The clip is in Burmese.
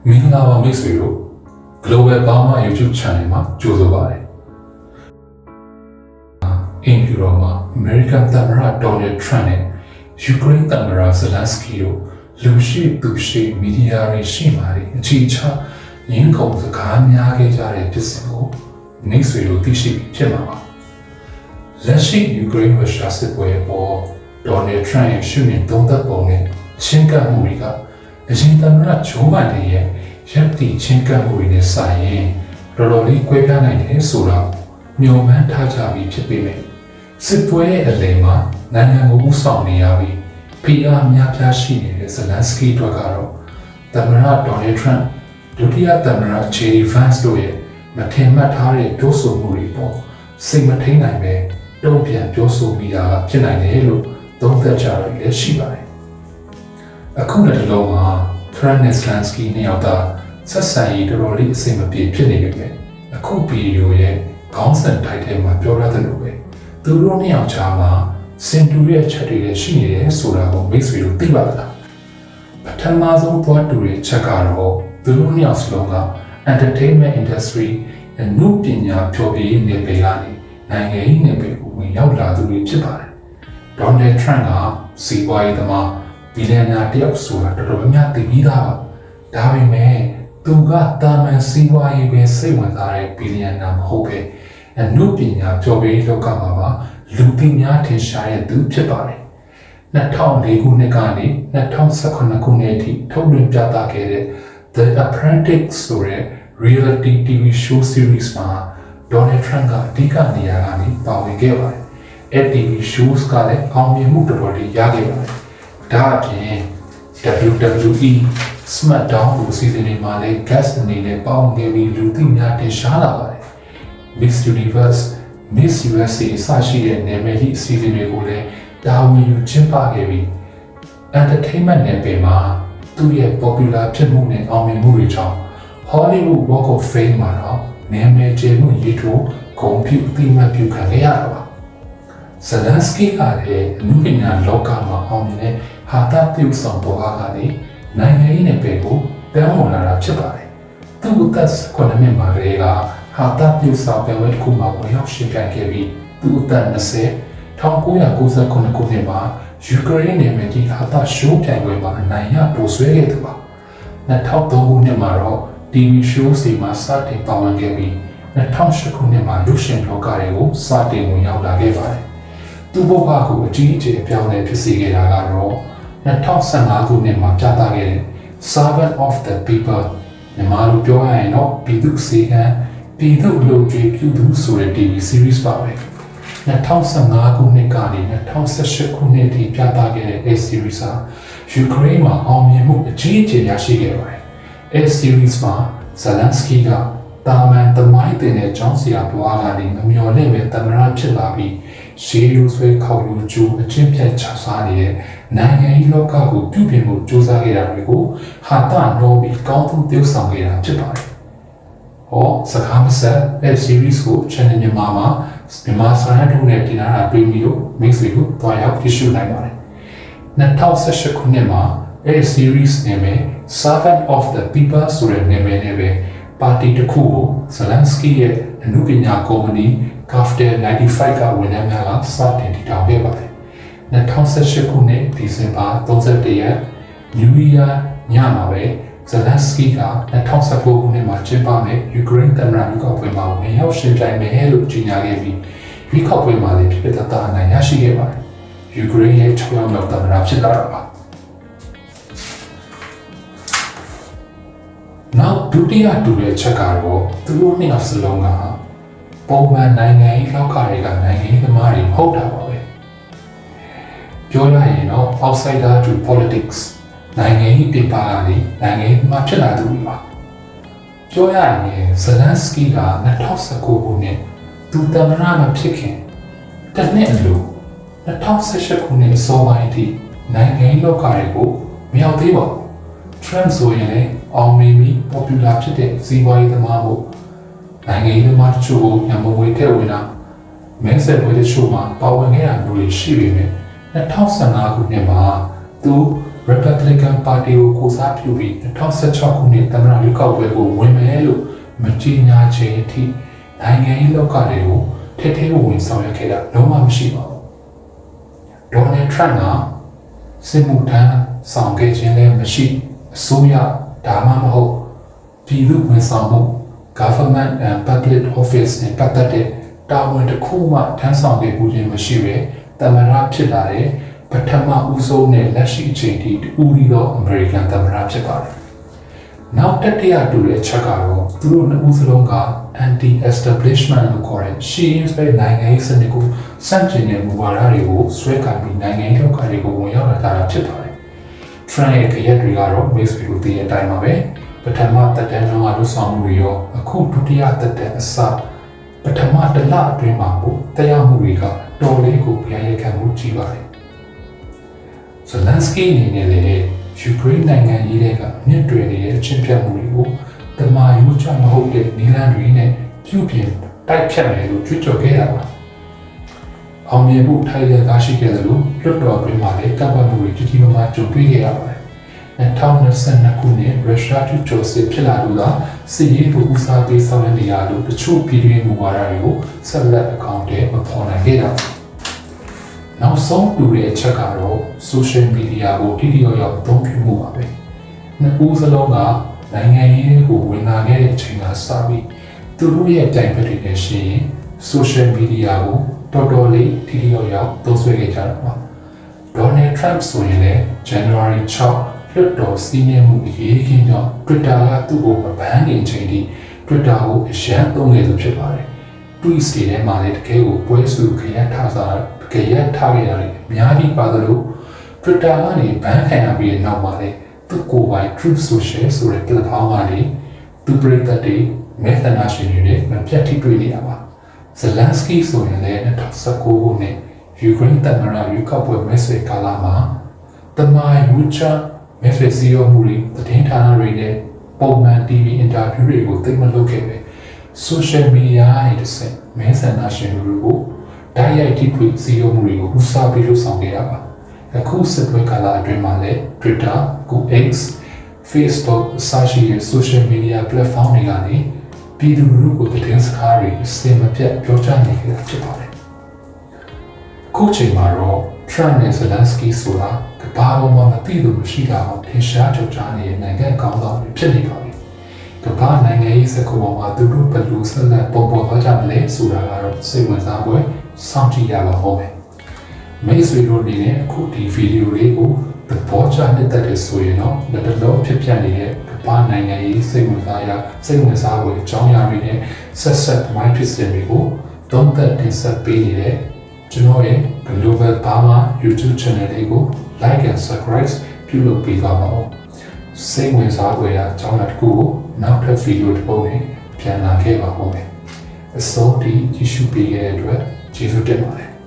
မင်္ဂလာပါမိတ်ဆွေတို့ Global Burma YouTube Channel မှာကြိုဆိုပါရစေ။အင်ဖြူတော်မှာ American သမ္မတ Donald Trump နဲ့ Ukraine သမ္မတ Zelensky တို့လူရှိသူရှိမီဒီယာတွေရှိမှတွေအခြေချရင်းကုန်စကားများခဲ့ကြတဲ့ဖြစ်စဉ်ကိုမိတ်ဆွေတို့သိရှိဖြစ်မှာပါ။လက်ရှိ Ukraine ရုရှားစစ်ပွဲပေါ် Donald Trump ရဲ့ရှုမြင်သုံးသပ်ပုံနဲ့ရှင်းပြမှုတွေကအရင်သမ္မတဂျိုးဘိုင်ဒန်ရဲ့ရပ်တည်ချင်းကပ်မှုတွေနဲ့ဆိုင်ရင်တော်တော်လေးကွဲပြားနိုင်တယ်ဆိုတာမျှော်မှန်းထားကြပြီးဖြစ်ပေမဲ့စစ်ပွဲရဲ့အလယ်မှာနိုင်ငံကိုဥဆောင်နေရပြီးဖိအားများပြားရှိနေတဲ့ဇလန်စကီတို့ကတော့သမ္မတဒေါ်နယ်ထရန့်ဒုတိယသမ္မတဂျေဒီဗန့်စ်တို့ရဲ့မထင်မှတ်ထားတဲ့ပြောဆိုမှုတွေပေါ်စိတ်မထိန်နိုင်ပဲတုံ့ပြန်ပြောဆိုမိတာကဖြစ်နိုင်တယ်လို့သုံးသပ်ကြရလည်းရှိပါတယ်အခုလည်းဒီလိုမှာထရန့်နဲ့ဇလန်စကီနှစ်ယောက်သားဆက်ဆံရေးတော်တော်လေးအဆင်မပြေဖြစ်နေပြီပဲအခုဗီဒီယိုရဲ့ခေါင်းစဉ်ထိုက်ထဲမှာပြောရတယ်လို့ပဲသူတို့နှစ်ယောက်ကြားမှာစင်တူရဲ့ချက်တွေလည်းရှိနေတယ်ဆိုတာကိုမိတ်ဆွေတို့သိပါသလားပထမဆုံးသွားတူတဲ့ချက်ကတော့သူတို့နှစ်ယောက်စလုံးက entertainment industry အမှုပညာဖျော်ဖြေရေးနယ်ပယ်ကနေနိုင်ငံရေးနယ်ပယ်ကိုဝင်ရောက်လာသူတွေဖြစ်ပါတယ်ဒေါ်နယ်ထရန့်ကစီးပွားရေးသမားဘီလီယံနာတယောက်ဆိုတာတော်တော်များသိပြီးသားပါဒါပေမဲ့သူကတာမန်စီးပွားရေးပဲစိတ်ဝင်စားတဲ့ဘီလီယံနာမဟုတ်ပဲအမှုပညာဖျော်ဖြေရေးလောကမှာပါလူသိများထင်ရှားတဲ့သူဖြစ်ပါတယ်2004ခုနှစ်ကနေ2019ခုနှစ်အထိထုတ်လွှင့်ပြသခဲ့တဲ့ The Apprentice ဆိုတဲ့ reality TV show series မှာ Donald Trump ကအဓိကနေရာကနေပါဝင်ခဲ့ပါတယ်။အဲဒီ TV shows ကလည်းအောင်မြင်မှုတော်တော်လေးရခဲ့ပါတယ်။ဒါအပြင် WWE SmackDown လိုစီစဉ်တွေမှာလည်း guest အနေနဲ့ပါဝင်ခဲ့ပြီးလူသိများထင်ရှားလာပါတယ်။ Miss Universe Miss USA စရှိတဲ့နာမည်ကြီးအစီအစဉ်တွေကိုလည်းတာဝန်ယူကျင်းပခဲ့ပြီး entertainment နယ်ပယ်မှာသူ့ရဲ့ popular ဖြစ်မှုနဲ့အောင်မြင်မှုတွေကြောင့် Hollywood Walk of Fame မှာတော့နာမည်ကျမှုရေးထိုးဂုဏ်ပြုအသိအမှတ်ပြုခံခဲ့ရတာပါ။ Zelensky ကလည်းအမှုပညာလောကမှာအောင်မြင်တဲ့ဟာသပြုဆောင်ပေါ်အားကနေနိုင်ငံရေးနယ်ပယ်ကိုပြောင်းဝင်လာတာဖြစ်ပါတယ်။သူ့အသက်9နှစ်မှာကလေးကဟာသပြုဆောင်ပွဲတစ်ခုမှာဝင်ရောက်ရှင်ပြိုင်ခဲ့ပြီးသူ့အသက်1999ခုနှစ်မှာယူကရိန်းနယ်မြေကြီးဟာသရှိုးပြိုင်ပွဲမှာအနိုင်ရပိုဆွဲခဲ့သူပါ2003ခုနှစ်မှာတော့ TV show စီမှာစတင်ပါဝင်ခဲ့ပြီး2008ခုနှစ်မှာလူရှင်လောကတွေကိုစတင်ဝင်ရောက်လာခဲ့ပါတယ်သူ့ဘဝကိုအကြီးအကျယ်အပြောင်းအလဲဖြစ်စေခဲ့တာကတော့2015ခုနှစ်မှာပြသခဲ့တဲ့ Servant of the People မြန်မာလိုပြောရရင်တော့ပြည်သူစေခံပြည်သူလူကြွေးပြုသူဆိုတဲ့ TV series ပါပဲ2015ခုနှစ်ကနေ2018ခုနှစ်ထိပြသခဲ့တဲ့ A series ဟာယူကရိန်းမှာအောင်မြင်မှုအကြီးအကျယ်ရရှိခဲ့ပါတယ်။ A series မှာ Zelensky ကတာမန်သမိုင်းတင်တဲ့ကျောင်းဆရာဘွားကနေမမျှော်လင့်ပဲသမ္မတဖြစ်လာပြီးရှေးရိုးဆွဲခေါ်ယူကျိုးအချင်းပြတ်ချစားနေတဲ့နိုင်ငံရေးလောကကိုပြုပြင်ဖို့ကြိုးစားခဲ့တာတွေကိုဟာတာနော်ပြီးကောင်းသူပြုဆောင်ခဲ့တာဖြစ်ပါတယ်။ဟောစကားမဆက် A series ကို channel မြန်မာမှာမြန်မာစာရင်းနဲ့တင်လာတာတွေ့ပြီးတော့မိတ်ဆွေကိုတွားရောက်ကြည့်ရှုနိုင်ပါတယ်2018ခုနှစ်မှာအဲဒီ series နာမည် Servant of the People ဆိုတဲ့နာမည်နဲ့ပဲပါတီတစ်ခုကို Zelensky ရဲ့အမှုပညာကုမ္ပဏီ Kafter 95ကဝန်ထမ်းများကစတင်တည်ထောင်ခဲ့ပါတယ်2018ခုနှစ်ဒီဇင်ဘာ31ရက် New Year ညမှာပဲZelensky က2019ခုနှစ်မှာကျင်းပမယ့်ယူကရိန်းသမ္မတရွေးကောက်ပွဲမှာဝင်ရောက်ရှင်ပြိုင်မယ်လို့ကြေညာခဲ့ပြီးရွေးကောက်ပွဲမှာလည်းဖြစ်ဖြစ်သားအနိုင်ရရှိခဲ့ပါတယ်။ယူကရိန်းရဲ့6ယောက်မြောက်သမ္မတဖြစ်လာတာပါ။နောက်ဒုတိယတူတဲ့ချက်ကတော့သူတို့နှစ်ယောက်စလုံးကပုံမှန်နိုင်ငံရေးလောကတွေကနိုင်ငံရေးသမားတွေဟုတ်တာပါပဲ။ပြောရရင်တော့ outsider to politicsနိုင်ငံရေးပြင်ပကနေနိုင်ငံရေးမှာဖြစ်လာသူတွေပါပြောရရင်ဇလန်စကီက2019ခုနှစ်သူသမ္မတမဖြစ်ခင်တစ်နှစ်အလို2018ခုနှစ်အစောပိုင်းအထိနိုင်ငံရေးလောကတွေကိုမရောက်သေးပါဘူး Trump ဆိုရင်လည်းအောင်မြင်ပြီး popular ဖြစ်တဲ့စီးပွားရေးသမားကိုနိုင်ငံရေးသမားတချို့ကိုညမဝေထည့်ဝင်တာမဲဆက်ပွဲတချို့မှာပါဝင်ခဲ့တာမျိုးတွေရှိပေမဲ့2015ခုနှစ်မှာသူ Republican Party ကိုကိုစားပြုပြီး2016ခုနှစ်သမ္မတရွေးကောက်ပွဲကိုဝင်မယ်လို့မကြေညာခြင်းအထိနိုင်ငံရေးလောကတွေကိုထဲထဲဝင်ဆောင်ရွက်ခဲ့တာလုံးဝမရှိပါဘူး။ Donald Trump ကစစ်မှုထမ်းဆောင်ခဲ့ခြင်းလည်းမရှိအစိုးရဒါမှမဟုတ်ပြည်သူ့ဝန်ဆောင်မှု Government and Public Office နဲ့ပတ်သက်တဲ့တာဝန်တစ်ခုမှထမ်းဆောင်ခဲ့မှုခြင်းမရှိပဲသမ္မတဖြစ်လာတဲ့ပထမဦးဆုံးနဲ့လက်ရှိအချိန်ထိတူရီသောအမေရိကန်သမ္မတဖြစ်ပါတယ်။နောက်တတိယတူတဲ့အချက်ကတော့သူတို့နှစ်ဦးစလုံးက anti-establishment လို့ခေါ်တဲ့ရှေးရင်းဆွဲနိုင်ငံရေးစနစ်ကိုစန့်ကျင်တဲ့မူဝါဒတွေကိုဆွဲကိုင်ပြီးနိုင်ငံရေးလောကတွေကိုဝင်ရောက်လာတာဖြစ်ပါတယ်။ Trump ရဲ့ခရက်တွေကတော့ Mace ကိုတည်တဲ့အတိုင်းပါပဲပထမသက်တမ်းလုံးကလူဆောင်မှုတွေရောအခုဒုတိယသက်တမ်းအစပထမတစ်လအတွင်းမှာကိုတရားမှုတွေကတော်လေးကိုပြန်ရိုက်ခတ်မှုကြီးပါတယ်။ Zelensky အနေနဲ့လည်းယူကရိန်းနိုင်ငံရေးတွေကမြင့်တွယ်နေတဲ့အချင်းပြတ်မှုတွေကိုတမာယူချမဟုတ်တဲ့နီလန်တွေနဲ့ပြုပြင်တိုက်ဖြတ်မယ်လို့ကြွေးကြော်ခဲ့ရပါ။အောင်မြင်မှုထိုက်တဲ့ကားရှိခဲ့သလိုလွတ်တော်အတွင်းမှာလည်းကပ်ပတ်မှုတွေကြီးကြီးမားမားကြုံတွေ့ခဲ့ရပါတယ်။2022ခုနှစ်ရုရှားကျူးကျော်စစ်ဖြစ်လာလို့ကစစ်ရေးကိုဦးစားပေးဆောင်ရွက်နေရလို့တချို့ပြည်တွင်းမူဝါဒတွေကိုဆက်လက်အကောင့်ထဲမပေါ်နိုင်ခဲ့တာ။နောက်ဆုံးတူတဲ့အချက်ကတော့ social media ကိုတိတိကျကျအသုံးပြုမှုပါပဲ။နှစ်ဦးစလုံးကနိုင်ငံရေးကိုဝင်လာခဲ့တဲ့အချိန်ကစပြီးသူတို့ရဲ့တိုင်ဖက်တွေနဲ့ရှိရင် social media ကိုတော်တော်လေးတိတိကျကျသုံးစွဲခဲ့ကြတာပါ။ Donald Trump ဆိုရင်လည်း January 6လွတ်တော်စီးနှင်းမှုအရေးကြီးကြောင့် Twitter ကသူ့ကိုမဘန်းခင်ချိန်ထိ Twitter ကိုအရန်သုံးခဲ့သူဖြစ်ပါတယ်။ Tweets တွေထဲမှာလည်းတကယ်ကိုပွဲစုခရက်ထားခဲ့ရတယ်အများကြီးပါသလို Twitter ကနေဘန်းခံရပြီးတဲ့နောက်မှာလည်းသူ့ကိုယ်ပိုင် Truth Social ဆိုတဲ့ platform ကနေသူပရိသတ်တွေမဲဆန္ဒရှင်တွေနဲ့မပြတ်ထိတွေ့နေတာပါ။ Zelensky ဆိုရင်လည်း2019ခုနှစ်ယူကရိန်းသမ္မတရွေးကောက်ပွဲမဲဆွယ်ကာလမှာတမိုင်းဝူချာမဲဆွယ်စည်းရုံးမှုတွေသတင်းဌာနတွေနဲ့ပုံမှန် TV အင်တာဗျူးတွေကိုသိမလုပ်ခဲ့ပဲ social media ရဲ့တစ်ဆင့်မဲဆန္ဒရှင်တွေကိုတိုက်ရိုက်ထိတွေ့စည်းရုံးမှုတွေကိုဦးစားပေးလုပ်ဆောင်ခဲ့ရပါအခုစစ်ပွဲကာလအတွင်းမှာလည်း Twitter, Google X, Facebook အစရှိတဲ့ social media platform တွေကနေပြည်သူလူထုကိုသတင်းစကားတွေအစင်မပြတ်ပြောကြားနေကြတာဖြစ်ပါတယ်အခုချိန်မှာတော့ Trump နဲ့ Zelensky ဆိုတာကမ္ဘာပေါ်မှာမသိလို့မရှိတာအောင်ထင်ရှားထုတ်ကြနေတဲ့နိုင်ငံကောင်းဆောင်တွေဖြစ်နေပါပြီ။ကမ္ဘာနိုင်ငံရေးစကားပေါ်မှာသူတို့ဘယ်လိုဆက်လက်ပေါ်ပေါ်သွားကြမလဲဆိုတာကတော့စိတ်ဝင်စားဖွယ်စောင့်ကြည့်ရပါဦးမယ်။မိတ်ဆွေတို့အနေနဲ့အခုဒီဗီဒီယိုလေးကိုသဘောကျတဲ့ဆိုရင်တော့လက်တလုံးဖြစ်ပြနေတဲ့ကမ္ဘာနိုင်ငံရေးစိတ်ဝင်စားဖွယ်အကြောင်းအရာတွေနဲ့ဆက်မိုင်းဖြစ်စဉ်တွေကိုသုံးသပ်တင်ဆက်ပေးနေတဲ့ကျွန်တော်ရဲ့ Global Burma YouTube channel လေးကို like and subscribe ပြုလုပ်ပေးပါဦး။စိတ်ဝင်စားဖွယ်ရာအကြောင်းအရာတစ်ခုကိုနောက်ထပ်ဗီဒီယိုတစ်ပုဒ်နဲ့ပြန်လာခဲ့ပါဦးမယ်။အစိုးရကြည့်ရှုပေးတဲ့အတွက်ကျေးဇူးတင်ပါတယ်။